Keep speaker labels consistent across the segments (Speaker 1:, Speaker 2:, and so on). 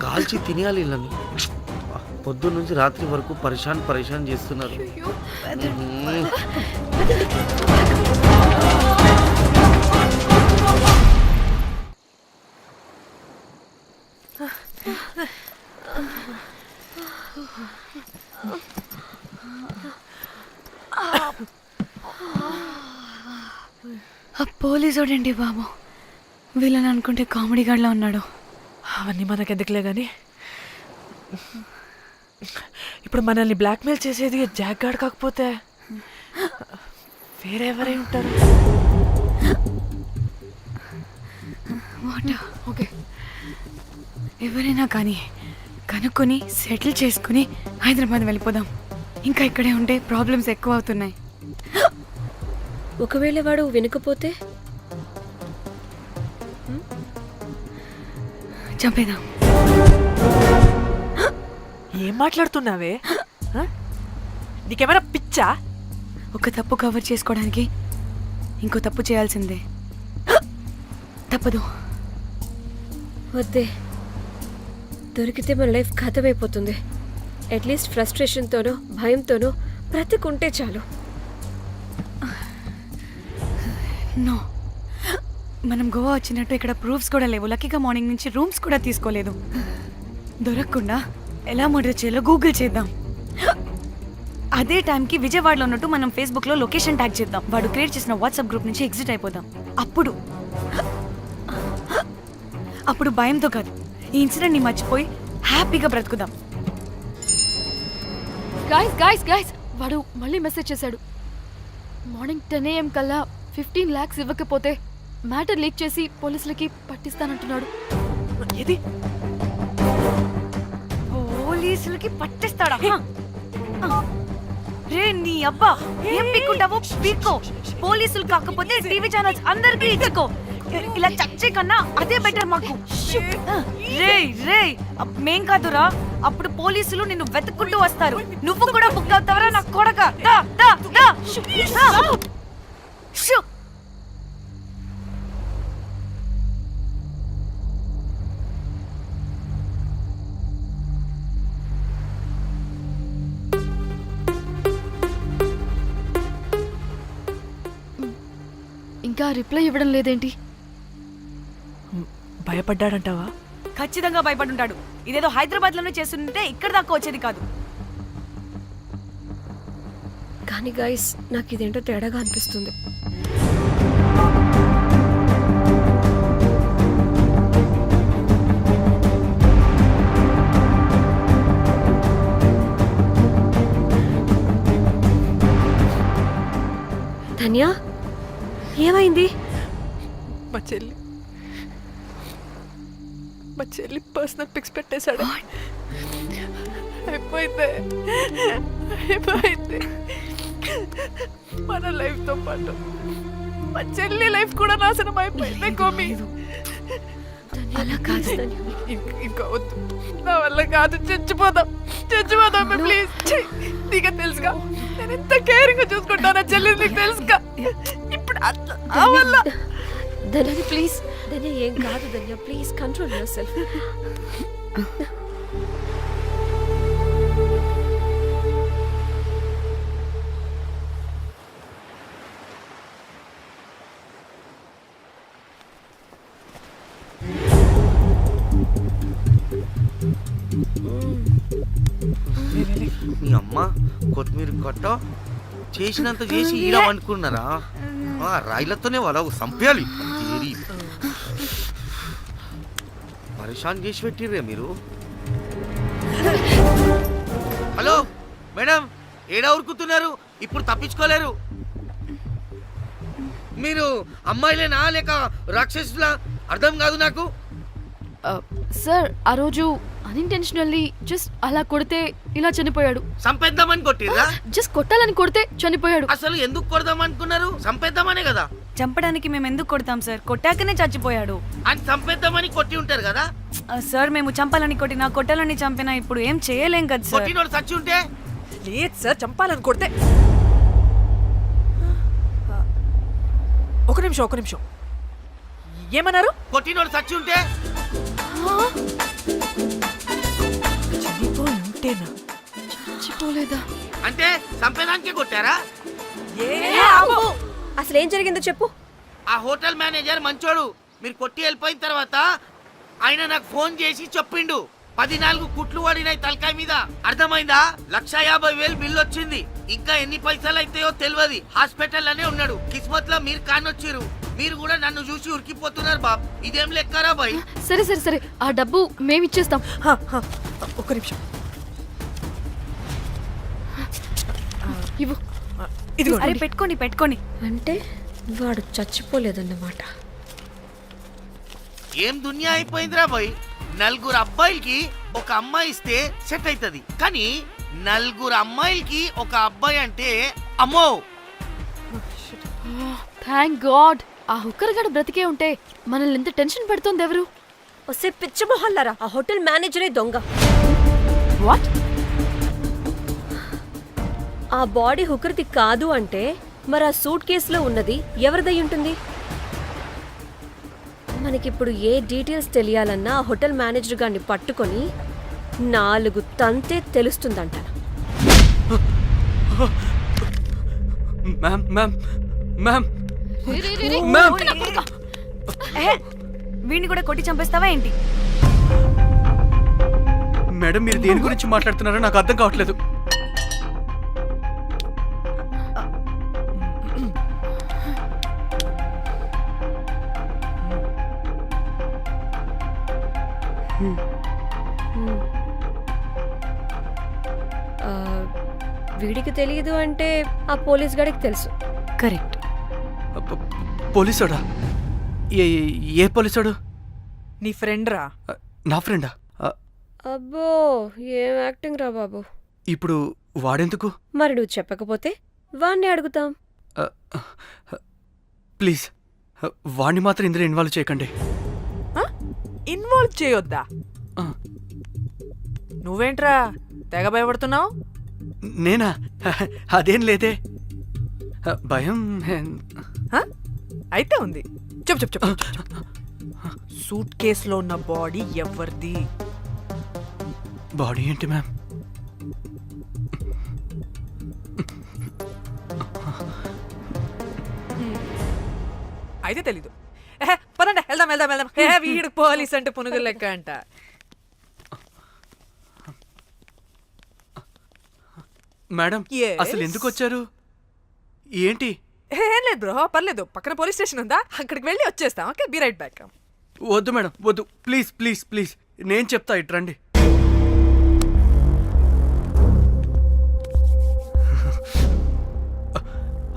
Speaker 1: కాల్చి తినేయాలి వీళ్ళని. పొద్దున్న నుంచి రాత్రి వరకు పరేషాన్ చేస్తున్నారు.
Speaker 2: పోలీసోడండి బాబు, వీళ్ళని అనుకుంటే కామెడీ గాడ్లా ఉన్నాడు.
Speaker 3: అవన్నీ మనకెందుకులే కానీ ఇప్పుడు మనల్ని బ్లాక్మెయిల్ చేసేది జాక్ గార్డ్ కాకపోతే వేరెవరై ఉంటారు?
Speaker 2: ఓకే, ఎవరైనా కానీ కనుక్కొని సెటిల్ చేసుకుని హైదరాబాద్ వెళ్ళిపోదాం. ఇంకా ఇక్కడే ఉంటే ప్రాబ్లమ్స్ ఎక్కువ అవుతున్నాయి.
Speaker 4: ఒకవేళ వాడు వినకపోతే
Speaker 2: చంపేదాం.
Speaker 3: ఏం మాట్లాడుతున్నావే? నీకేమైనా పిచ్చా?
Speaker 2: ఒక తప్పు కవర్ చేసుకోవడానికి ఇంకో తప్పు చేయాల్సిందే. తప్పదు.
Speaker 4: వద్దే, దొరికితే మన లైఫ్ ఖతమైపోతుంది. అట్లీస్ట్ ఫ్రస్ట్రేషన్తోనో భయంతోనో బ్రతుకుంటే చాలు.
Speaker 2: నో, మనం గోవా వచ్చినట్టు ఇక్కడ ప్రూఫ్స్ కూడా లేవు. లక్కీగా మార్నింగ్ నుంచి రూమ్స్ కూడా తీసుకోలేదు. దొరకకుండా ఎలా మర్డర్ చేయాలో గూగుల్ చేద్దాం. అదే టైంకి విజయవాడలో ఉన్నట్టు మనం ఫేస్బుక్లో లొకేషన్ ట్యాగ్ చేద్దాం. వాడు క్రియేట్ చేసిన వాట్సాప్ గ్రూప్ నుంచి ఎగ్జిట్ అయిపోదాం. అప్పుడు భయంతో కాదు, ఈ ఇన్సిడెంట్ని మర్చిపోయి హ్యాపీగా బ్రతుకుదాం.
Speaker 5: గైస్ వాడు మళ్ళీ మెసేజ్ చేశాడు. మార్నింగ్ 10 AM కల్లా 15 lakhs ఇవ్వకపోతే మ్యాటర్ లీక్ చేసి పోలీసులకి పట్టిస్తానంటున్నాడు.
Speaker 3: ఇది
Speaker 2: పోలీసులకి పట్టిస్తాడా? రే నీ అబ్బా, ఏం పీక్కుంటావో పీక్కో. పోలీసులు కాకపోతే టీవీ ఛానల్స్ అందరికీ ఇచ్చుకో. ఇలా చచ్చే కన్నా అదే బెటర్ మాకు. రే మేం కాదురా, అప్పుడు పోలీసులు నిన్ను వెతుక్కుంటూ వస్తారు. నువ్వు కూడా బుక్ అవుతావరా నా కొడక.
Speaker 5: ఇంకా రిప్లై ఇవ్వడం లేదేంటి?
Speaker 3: భయపడ్డాడంటావా?
Speaker 2: ఖచ్చితంగా భయపడుంటాడు. ఇదేదో హైదరాబాద్ లోనే చేస్తుంటే ఇక్కడ దాకా వచ్చేది కాదు.
Speaker 4: కానీ గైస్, నాకు ఇదేంటో తేడాగా అనిపిస్తుంది. ధన్య, ఏమైంది?
Speaker 3: మా చెల్లి పర్సనల్ పిక్స్ పెట్టేశాడు. అయిపోయింది మన లైఫ్ తో పాటు మా చెల్లి లైఫ్ కూడా నాశనం అయిపోయింది. కోమి,
Speaker 4: అలా కాదు ధన్య.
Speaker 3: ఇంకా వద్దు, నా వల్ల కాదు. చచ్చిపోదాం ప్లీజ్. నీకు తెలుసుగా నేను ఎంత కేరింగ్ గా చూసుకుంటాను చెల్లి, నీకు తెలుసుగా. ఇప్పుడు
Speaker 4: ధన్య ప్లీజ్, ధన్య ఏం కాదు. ధన్య ప్లీజ్ కంట్రోల్ యువర్ సెల్ఫ్.
Speaker 1: మీ అమ్మ కొత్తిమీర కట్ట చేసినంత చేసి ఈడ అనుకున్నారా? రాయిలతోనే వాళ్ళ సంపేయాలి. పరేషాన్ చేసి పెట్టిర్రే మీరు. హలో మేడం, ఏడా ఉరుకుతున్నారు? ఇప్పుడు తప్పించుకోలేరు. మీరు అమ్మాయిలేనా లేక రాక్షసులా? అర్థం కాదు నాకు.
Speaker 5: సార్, ఆ రోజు అన్ఇంటెన్షనల్లీ జస్ట్ అలా కొడితే ఇలా చనిపోయాడు.
Speaker 1: సంపేద్దామని కొట్టిర్రా?
Speaker 5: జస్ట్ కొట్టాలని కొడితే చనిపోయాడు.
Speaker 1: అసలు ఎందుకు కొడదాం అనుకున్నారు? సంపేద్దామనే కదా.
Speaker 2: చంపడానికి మేము ఎందుకు కొడతాం సార్? కొట్టాకనే చచ్చిపోయాడు.
Speaker 1: అని సంపేద్దామని కొట్టి ఉంటారు కదా
Speaker 2: సార్. మేము చంపాలని కొట్టినా కొట్టాలని చంపినా ఇప్పుడు ఏం చేయలేం కదా సార్.
Speaker 1: కొట్టినోడు చచ్చి ఉంటే?
Speaker 3: లేదు సార్, చంపాలని కొడితే. ఒక నిమిషం ఏమన్నారు?
Speaker 1: కొట్టినోడు చచ్చి ఉంటే?
Speaker 3: చనిపోయి ఉంటేనా?
Speaker 5: చచ్చిపోలేదా?
Speaker 1: అంటే చంపేదానికే కొట్టారా?
Speaker 4: అసలు ఏం జరిగిందో చెప్పు.
Speaker 1: ఆ హోటల్ మేనేజర్ మంచోడు. మీరు కొట్టి వెళ్ళిపోయిన తర్వాత ఆయన నాకు ఫోన్ చేసి చెప్పిండు 14 కుట్లు పడినాయి తలకాయ మీద. అర్థమైందా? 1,50,000 బిల్లు వచ్చింది. ఇంకా ఎన్ని పైసలు అయితాయో తెలియదు. హాస్పిటల్ అనే ఉన్నాడు. కిస్మత్ లో మీరు కానొచ్చిరు. మీరు కూడా నన్ను చూసి ఉరికిపోతున్నారు బాబ్. ఇదేం లెక్కరా బాయ్?
Speaker 5: సరే సరే సరే, ఆ డబ్బు మేమిచ్చేస్తాం.
Speaker 3: ఒక్క నిమిషం.
Speaker 5: ఇవ్వు.
Speaker 3: ఇదిగో
Speaker 2: అరే పెట్టుకోండి పెట్టుకోండి.
Speaker 4: అంటే వాడు చచ్చిపోలేదన్నమాట.
Speaker 1: ఏం దునియా అయిపోయిందిరా బాయ్. 4 అబ్బాయిలకి ఒక అమ్మాయి ఇస్తే సెట్ అవుతుంది, కానీ 4 అమ్మాయిలకి ఒక అబ్బాయి అంటే అమ్మో.
Speaker 5: Thank God. ఆ హుక్కర్ గడ బ్రతికే ఉంటే మనల్ని ఎంత టెన్షన్ పెడుతుంది ఎవరు?
Speaker 4: వస్తే పిచ్చ మొహల్లారా, ఆ హోటల్ మేనేజరే దొంగ.
Speaker 5: వాట్?
Speaker 4: ఆ బాడీ హుకర్ది కాదు అంటే మరి ఆ సూట్ కేసులో ఉన్నది ఎవరిదై ఉంటుంది? మనకిప్పుడు ఏ డీటెయిల్స్ తెలియాలన్నా ఆ హోటల్ మేనేజర్ గారిని పట్టుకొని 4 తంతే తెలుస్తుందంట.
Speaker 6: మ్యామ్ మ్యామ్ మ్యామ్
Speaker 5: రే, రే, రే, రే.
Speaker 6: మ్యామ్.
Speaker 5: నా కొడుకా.
Speaker 2: వీడిని కూడా కొట్టి చంపేస్తావా ఏంటి?
Speaker 6: మేడం మీరు దేని గురించి మాట్లాడుతున్నారో నాకు అర్థం కావట్లేదు.
Speaker 4: ఆ, వీడికి తెలియదు అంటే ఆ పోలీస్ గాడికి తెలుసు.
Speaker 2: కరెక్ట్.
Speaker 6: పోలీసోడా? ఏ పోలీసోడు?
Speaker 3: నీ ఫ్రెండ్ రా.
Speaker 6: నా ఫ్రెండా?
Speaker 4: అబ్బో ఏం యాక్టింగ్ రా బాబు.
Speaker 6: ఇప్పుడు వాడెందుకు?
Speaker 4: మరి నువ్వు చెప్పకపోతే వాణ్ణి అడుగుతాం.
Speaker 6: ప్లీజ్ వాడిని మాత్రం ఇందులో ఇన్వాల్వ్ చేయకండి.
Speaker 3: ఇన్వాల్వ్ చేయొద్దా?
Speaker 6: ఆ,
Speaker 3: నువ్వేంట్రా తెగ భయపడుతున్నావు?
Speaker 6: నేనా? అదేం లేదే. భయం
Speaker 3: అయితే ఉంది. చెప్పు చెప్పు చెప్పు. సూట్ కేసులో ఉన్న బాడీ ఎవరిది?
Speaker 6: బాడీ ఏంటి మ్యామ్?
Speaker 3: అయితే తెలీదు. పదండి వెళ్దాం వెళ్దాం వెళ్దాం. వీడు పోలీస్ అంటే పునుగులు లెక్క అంట.
Speaker 6: Madam
Speaker 3: Yes.
Speaker 6: అసలు ఎందుకు వచ్చారు? ఏంటి?
Speaker 3: ఏం లేదు బ్రో, పర్లేదు. పక్కన పోలీస్ స్టేషన్ ఉందా, అక్కడికి వెళ్ళి వచ్చేస్తాం. Okay, be right back.
Speaker 6: వద్దు మేడం వద్దు, ప్లీజ్ ప్లీజ్ ప్లీజ్, నేను చెప్తా ఇట్రండి.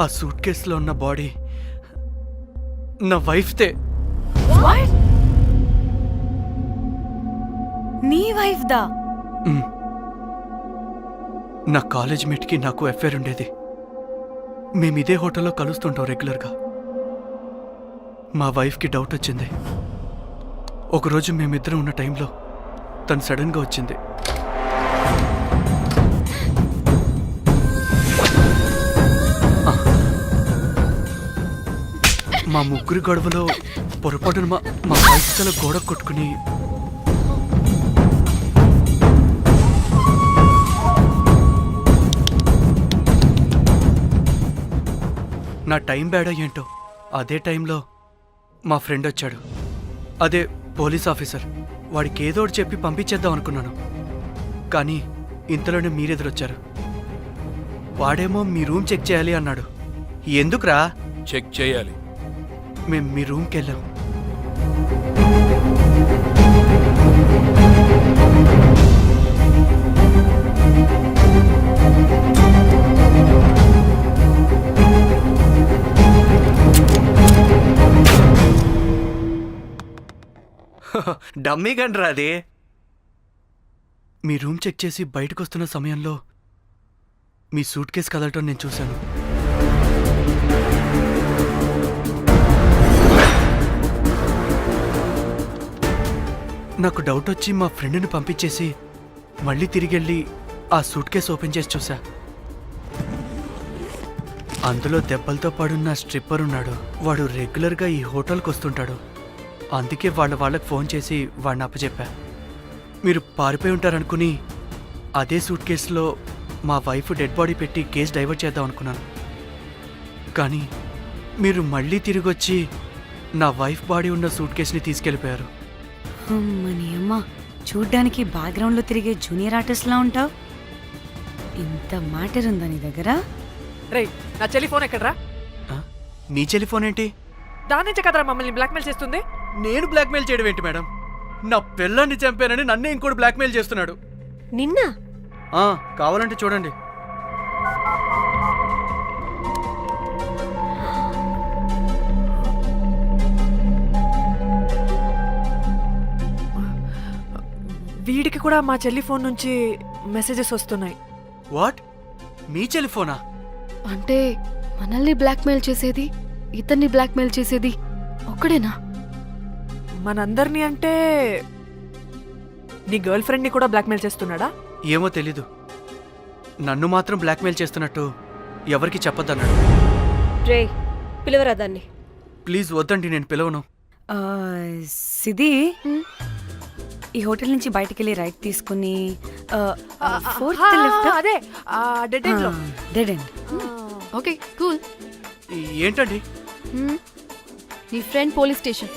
Speaker 6: ఆ సూట్ కేసులో ఉన్న బాడీ నా వైఫ్తే.
Speaker 2: నీ వైఫ్ దా?
Speaker 6: మ్. నా కాలేజ్ మేట్కి నాకు అఫేర్ ఉండేది. మేము ఇదే హోటల్లో కలుస్తుంటాం రెగ్యులర్గా. మా వైఫ్కి డౌట్ వచ్చింది. ఒకరోజు మేమిద్దరం ఉన్న టైంలో తను సడన్గా వచ్చింది. మా ముగ్గురి గొడవలో పొరపాటున మా వైఫ్ తల గోడ కొట్టుకుని నా టైం బ్యాడ్ ఏంటో అదే టైంలో మా ఫ్రెండ్ వచ్చాడు. అదే పోలీస్ ఆఫీసర్. వాడికి ఏదో ఒకటి చెప్పి పంపించేద్దాం అనుకున్నాను, కానీ ఇంతలోనే మీరెదురొచ్చారు. వాడేమో మీ రూమ్ చెక్ చేయాలి అన్నాడు. ఎందుకురా?
Speaker 7: చెక్ చేయాలి.
Speaker 6: మేము మీ రూమ్కి వెళ్ళాం. డమ్మీ గండ్రా అది. మీ రూమ్ చెక్ చేసి బయటకు వస్తున్న సమయంలో మీ సూట్ కేసు కదలటం నేను చూశాను. నాకు డౌట్ వచ్చి మా ఫ్రెండ్ని పంపించేసి మళ్ళీ తిరిగెళ్ళి ఆ సూట్ కేసు ఓపెన్ చేసి చూసా. అందులో దెబ్బలతో పడున్న స్ట్రిప్పర్ ఉన్నాడు. వాడు రెగ్యులర్గా ఈ హోటల్కి వస్తుంటాడు. అందుకే వాళ్ళకి ఫోన్ చేసి వాడిని అప్పచెప్పా. మీరు పారిపోయి ఉంటారనుకుని అదే సూట్ కేసులో మా వైఫ్ డెడ్ బాడీ పెట్టి కేసు డైవర్ట్ చేద్దాం అనుకున్నాను. కానీ మీరు మళ్ళీ తిరిగి వచ్చి నా వైఫ్ బాడీ ఉన్న సూట్ కేసుని తీసుకెళ్ళిపోయారు.
Speaker 2: అమ్మని అమ్మ, చూడ్డానికి బ్యాక్గ్రౌండ్లో తిరిగే జూనియర్ ఆర్టిస్ట్లా ఉంటావు. ఇంత మ్యాటర్ ఉందా నీ దగ్గర?
Speaker 3: రేయ్, నా చెల్లి ఫోన్ ఎక్కడరా?
Speaker 6: ఆ? నీ టెలిఫోన్ ఏంటి?
Speaker 3: దాని నుంచే కదరా మమ్మల్ని బ్లాక్మెయిల్ చేస్తుంది.
Speaker 6: నేను బ్లాక్మెయిల్ చేయడం ఏంటి మేడం? నా పిల్లాన్ని చంపానని నన్నే ఇంకోటి బ్లాక్మెయిల్ చేస్తున్నాడు.
Speaker 4: నిన్న
Speaker 6: కావాలంటే చూడండి.
Speaker 3: వీడికి కూడా మా చెల్లి ఫోన్ నుంచి మెసేజెస్ వస్తున్నాయి.
Speaker 6: వాట్? మీ టెలిఫోనా?
Speaker 5: అంటే మనల్ని బ్లాక్మెయిల్ చేసేది, ఇతన్ని బ్లాక్మెయిల్ చేసేది ఒక్కడేనా?
Speaker 3: మనందరినీ అంటే నీ గర్ల్ ఫ్రెండ్ ని కూడా బ్లాక్మెయిల్ చేస్తున్నాడా?
Speaker 6: ఏమో తెలీదు. నన్ను మాత్రం బ్లాక్మెయిల్ చేస్తున్నట్టు ఎవరికి చెప్పొద్దన్నాడు.
Speaker 4: రే, పిలవరా దాన్ని.
Speaker 6: ప్లీజ్ వద్దండి, నేను పిలవను.
Speaker 2: ఆ, సిది, ఈ హోటల్ నుంచి బయటికి వెళ్ళి రైట్ తీసుకుని ఫోర్త్ లెఫ్ట్.
Speaker 3: అదే డెడ్ ఎండ్ లో.
Speaker 2: Dead end.
Speaker 5: Okay, cool.
Speaker 6: ఏంటండి?
Speaker 5: నీ ఫ్రెండ్ పోలీస్ స్టేషన్.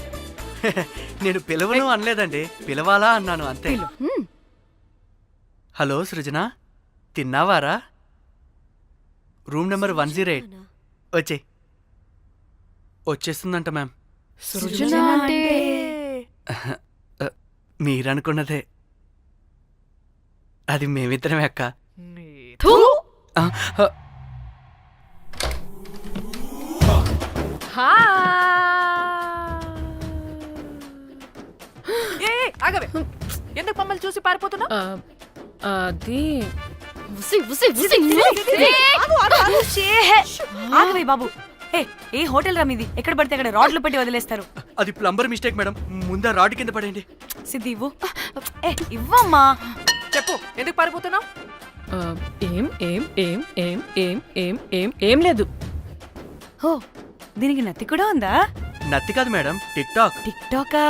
Speaker 6: నేను పిలవను అనలేదండి, పిలవాలా అన్నాను అంతే. హలో సృజన, తిన్నావారా? Room number 108. వచ్చేస్తుందంట మ్యామ్.
Speaker 5: సృజన అంటే
Speaker 6: మీరనుకున్నదే. అది మేమిద్దరమే అక్క.
Speaker 5: థూ!
Speaker 6: ఆ, ఆ,
Speaker 3: ఆగవే, ఎందుకు మమ్మల్ని చూసి పారిపోతున్నా?
Speaker 7: అది
Speaker 5: ఉసి, ఉసి, ఉసి.
Speaker 2: ఆగవే బాబు. ఏ హోటల్ రా మీది? ఎక్కడ పడితే అక్కడ రాడ్లు పెట్టి వదిలేస్తారు.
Speaker 6: అది ప్లంబర్ మిస్టేక్ మేడం. ముందా రాడ్ కింద పడండి.
Speaker 2: సిద్ధి ఇవ్వు. ఇవ్వమ్మా.
Speaker 3: చెప్పు, ఎందుకు పారిపోతున్నావు?
Speaker 7: ఏం ఏం ఏం ఏం ఏం ఏం ఏం ఏం లేదు.
Speaker 2: ఓ, దీనికి నత్తి కూడా ఉందా?
Speaker 6: నత్తి కాదు మేడం, టిక్ టాక్.
Speaker 2: టిక్ టాకా?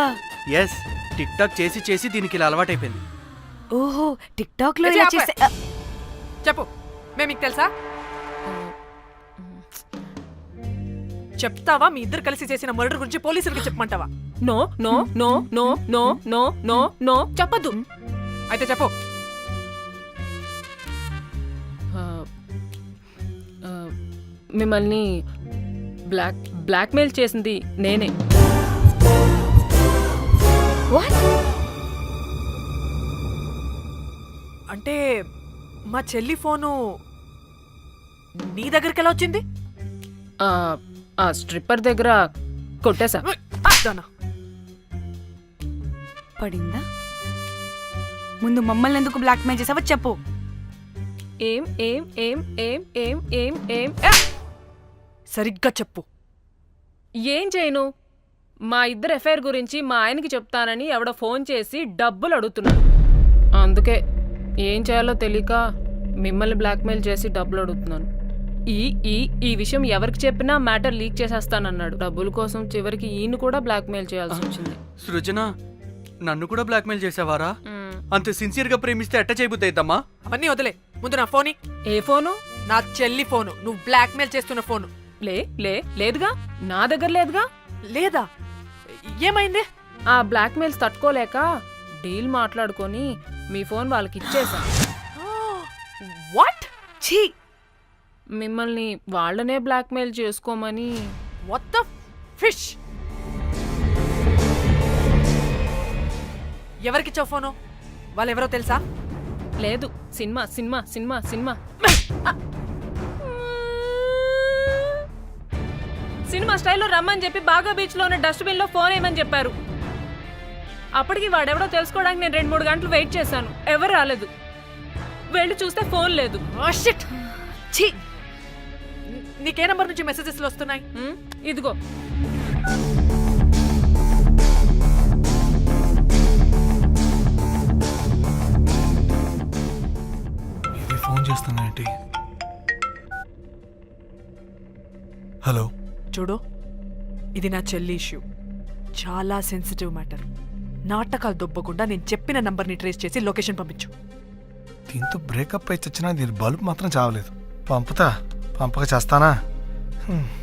Speaker 6: ఎస్, టిక్ టాక్ చేసి చేసి దీనికి ఇలా అలవాటైపోయింది.
Speaker 2: ఓహో, టిక్ టాక్ లో ఇలా చేసే.
Speaker 3: చెప్పు, మేము మీకు తెలుసా? చెప్తావా? మీ ఇద్దరు కలిసి చేసిన మర్డర్ గురించి పోలీసులకు చెప్పమంటావా?
Speaker 7: No no no no no no no no చెప్పద్దు.
Speaker 3: అయితే చెప్పు.
Speaker 7: మిమ్మల్ని బ్లాక్మెయిల్ చేసింది నేనే.
Speaker 3: అంటే మా చెల్లి ఫోను నీ దగ్గరికి ఎలా వచ్చింది?
Speaker 7: ఆ స్ట్రిప్పర్ దగ్గర కొట్టేశా.
Speaker 3: దానా,
Speaker 2: పడిందా? ముందు మమ్మల్ని ఎందుకు బ్లాక్మెయిల్ చేసావో చెప్పు.
Speaker 7: ఏం ఏం ఏం ఏం ఏం ఏం ఏం
Speaker 3: సరిగ్గా చెప్పు.
Speaker 7: ఏం చేయను? మా ఇద్దరు ఎఫ్ఐఆర్ గురించి మా ఆయనకి చెప్తానని ఎవడో ఫోన్ చేసి డబ్బులు అడుగుతున్నాడు. అందుకే ఏం చేయాలో తెలియక మిమ్మల్ని బ్లాక్మెయిల్ చేసి డబ్బులు అడుగుతున్నాను. ఈ ఈ ఈ విషయం ఎవరికి చెప్పినా మ్యాటర్ లీక్ చేసేస్తానన్నాడు. డబ్బుల కోసం చివరికి ఈయన కూడా బ్లాక్మెయిల్ చేయాల్సి వచ్చింది.
Speaker 6: సృజన, నన్ను కూడా బ్లాక్మెయిల్ చేసావారా? అంత సిన్సియర్ గా ప్రేమిస్తే ఎట్ట చేయబుద్ది అయిద్దమ్మా?
Speaker 3: అవన్నీ వదిలే, ముందు నా ఫోని.
Speaker 7: ఏ ఫోను?
Speaker 3: నా చెల్లి ఫోను. నువ్వు బ్లాక్మెయిల్ చేస్తున్న ఫోను.
Speaker 7: లేదుగా, నా దగ్గర లేదుగా.
Speaker 3: లేదా? ఏమైంది?
Speaker 7: ఆ బ్లాక్మెయిల్స్ తట్టుకోలేక డీల్ మాట్లాడుకొని మీ ఫోన్ వాళ్ళకి ఇచ్చేసా.
Speaker 3: వాట్?
Speaker 2: ఛీ,
Speaker 7: మిమ్మల్ని వాళ్ళనే బ్లాక్మెయిల్ చేసుకోమని.
Speaker 3: What the fish? ఎవరికిచ్చావు ఫోను? వాళ్ళెవరో తెలుసా?
Speaker 7: లేదు, cinema cinema cinema cinema cinema స్టైల్లో రమ్మని చెప్పి బాగా బీచ్లో ఉన్న డస్ట్బిన్లో ఫోన్ వేయమని చెప్పారు. అప్పటికి వాడెవడో తెలుసుకోవడానికి నేను 2-3 గంటలు వెయిట్ చేశాను. ఎవరు రాలేదు. వెళ్ళి చూస్తే ఫోన్ లేదు.
Speaker 3: షిట్! ఛీ! నీకే నంబర్ నుంచి మెసేజెస్లు వస్తున్నాయి?
Speaker 7: ఇదిగో.
Speaker 8: ఇది ఫోన్ చేస్తున్నానంటే. హలో,
Speaker 3: చూడు, ఇది నా చెల్లి ఇష్యూ. చాలా సెన్సిటివ్ మ్యాటర్. నాటకాలు దొబ్బకుండా నేను చెప్పిన నంబర్ని ట్రేస్ చేసి లొకేషన్ పంపించు.
Speaker 8: దీంతో బ్రేకప్ అయి చచ్చినా దీని బల్బ్ మాత్రం చావలేదు. పంపక చేస్తానా?